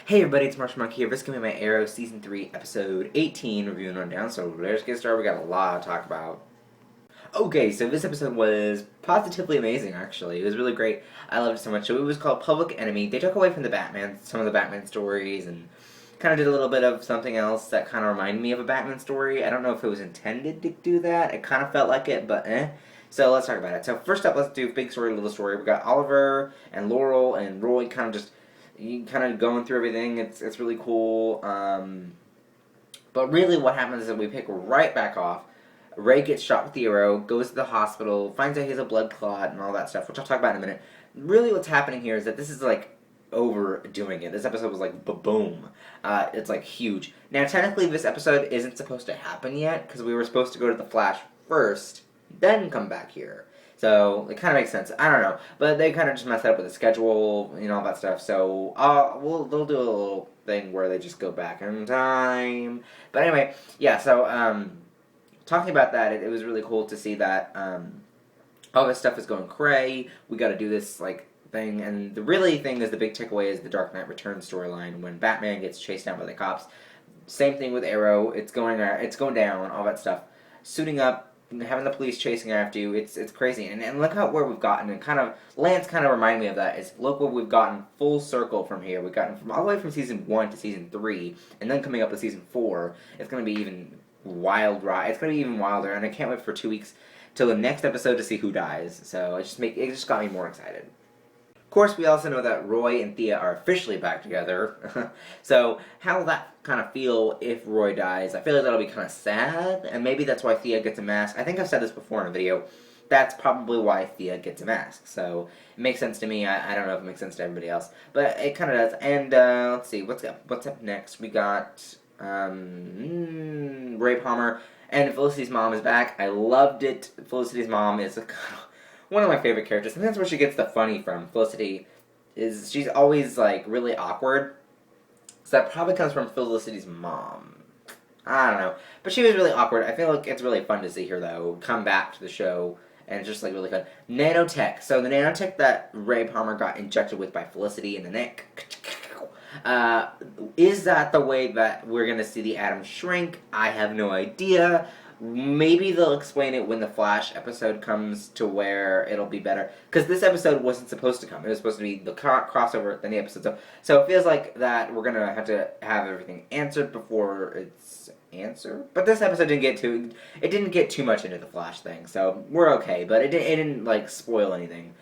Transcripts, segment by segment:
Hey everybody, it's Marshall Monkey here. This is going to be my Arrow Season 3, Episode 18 review and rundown, so let's get started. We got a lot to talk about. Okay, so this episode was positively amazing, actually. It was really great. I loved it so much. So it was called Public Enemy. They took away from the Batman, some of the Batman stories, and kind of did a little bit of something else that kind of reminded me of a Batman story. I don't know if it was intended to do that. It kind of felt like it, but eh. So let's talk about it. So first up, let's do big story, little story. We got Oliver and Laurel and Roy kind of going through everything. It's really cool. But really what happens is that we pick right back off. Ray gets shot with the arrow, goes to the hospital, finds out he has a blood clot and all that stuff, which I'll talk about in a minute. Really what's happening here is that this is like overdoing it. This episode was like boom. It's like huge. Now technically this episode isn't supposed to happen yet because we were supposed to go to the Flash first, then come back here. So it kind of makes sense. I don't know, but they kind of just messed up with the schedule, all that stuff. So they'll do a little thing where they just go back in time. But anyway, yeah. So talking about that, it was really cool to see that all this stuff is going cray. We got to do this thing, and the really thing is the big takeaway is the Dark Knight Returns storyline when Batman gets chased down by the cops. Same thing with Arrow. It's going down, all that stuff. Suiting up, having the police chasing after you, it's crazy. And look where we've gotten. And Lance kind of reminded me of that. Is look where we've gotten full circle from here. We've gotten from all the way from season 1 to season 3, and then coming up to season 4. It's going to be even wild ride. It's going to be even wilder, and I can't wait for 2 weeks till the next episode to see who dies. So it just got me more excited. Of course, we also know that Roy and Thea are officially back together. So how will that kind of feel if Roy dies? I feel like that'll be kind of sad, and maybe that's why Thea gets a mask. I think I've said this before in a video. That's probably why Thea gets a mask. So it makes sense to me. I don't know if it makes sense to everybody else, but it kind of does. And let's see, what's up next? We got Ray Palmer and Felicity's mom is back. I loved it. Felicity's mom is one of my favorite characters. And that's where she gets the funny from. Felicity is, she's always really awkward. So that probably comes from Felicity's mom. I don't know. But she was really awkward. I feel like it's really fun to see her, though, come back to the show. And it's just really fun. Nanotech. So the nanotech that Ray Palmer got injected with by Felicity in the neck. Is that the way that we're going to see the Atom shrink? I have no idea. Maybe they'll explain it when the Flash episode comes to where it'll be better. Because this episode wasn't supposed to come. It was supposed to be the crossover than the episode. So it feels like that we're going to have everything answered before it's answered. But this episode didn't get too much into the Flash thing. So we're okay. But it didn't spoil anything.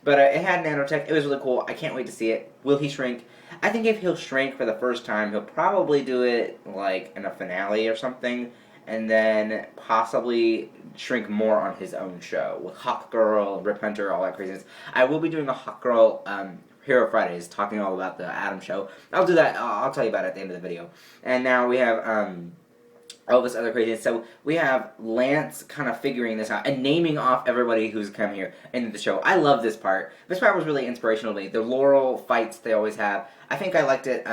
But it had nanotech. It was really cool. I can't wait to see it. Will he shrink? I think if he'll shrink for the first time, he'll probably do it in a finale or something. And then possibly shrink more on his own show with Hawkgirl, Rip Hunter, all that craziness. I will be doing a Hawkgirl Hero Fridays, talking all about the Atom show. I'll do that. I'll tell you about it at the end of the video. And now we have all this other craziness. So we have Lance kind of figuring this out and naming off everybody who's come here into the show. I love this part. This part was really inspirational to me. The Laurel fights they always have. I think I liked it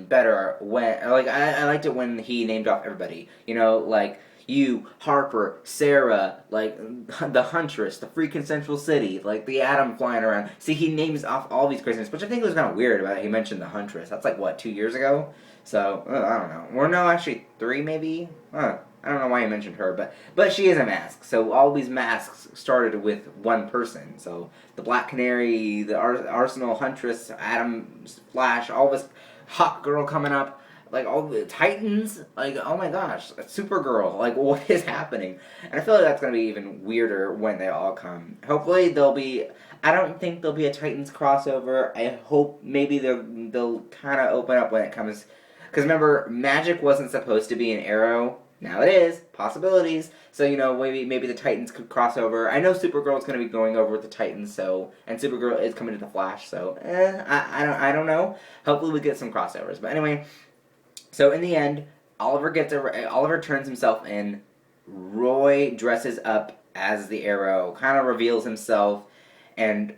better when I liked it when he named off everybody. You, Harper, Sarah, the Huntress, the Free Consensual City, the Atom flying around. See, he names off all these craziness, which I think was kind of weird about it. He mentioned the Huntress. That's 2 years ago? So, I don't know. Or no, actually 3 maybe? I don't know why he mentioned her, but she is a mask. So all these masks started with one person. So the Black Canary, the Arsenal, Huntress, Atom, Flash, all this Hawk Girl coming up. All the Titans, oh my gosh, Supergirl, what is happening? And I feel like that's going to be even weirder when they all come. Hopefully I don't think there'll be a Titans crossover. I hope maybe they'll kind of open up when it comes, because remember, Magic wasn't supposed to be an Arrow. Now it is. Possibilities. So, maybe the Titans could cross over. I know Supergirl's going to be going over with the Titans, and Supergirl is coming to the Flash, so, I don't know. Hopefully we get some crossovers. But anyway, so in the end, Oliver turns himself in. Roy dresses up as the Arrow, kind of reveals himself, and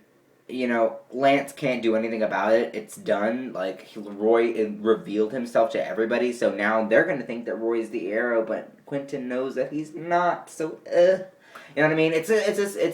Lance can't do anything about it. It's done. Roy revealed himself to everybody, so now they're going to think that Roy's the Arrow, but Quentin knows that he's not, so, You know what I mean? It's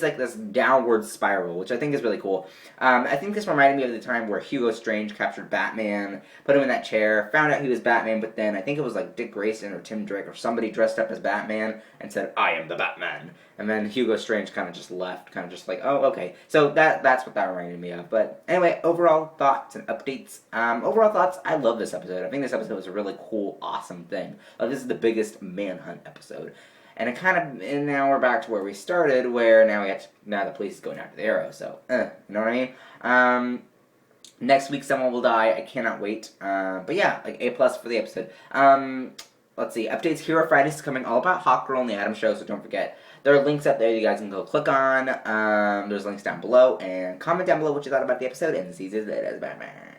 like this downward spiral, which I think is really cool. I think this reminded me of the time where Hugo Strange captured Batman, put him in that chair, found out he was Batman, but then I think it was like Dick Grayson or Tim Drake or somebody dressed up as Batman and said, "I am the Batman." And then Hugo Strange kind of just left, kind of just like, oh, okay. So that's what that reminded me of. But anyway, overall thoughts and updates. Overall thoughts, I love this episode. I think this episode was a really cool, awesome thing. This is the biggest manhunt episode. And and now we're back to where we started, where now the police is going after the Arrow. So, you know what I mean? Next week someone will die. I cannot wait. But yeah, like A+ for the episode. Let's see. Updates. Hero Fridays is coming, all about Hawkgirl and the Atom Show, so don't forget. There are links up there you guys can go click on. There's links down below. And comment down below what you thought about the episode. And see you later. Bye-bye.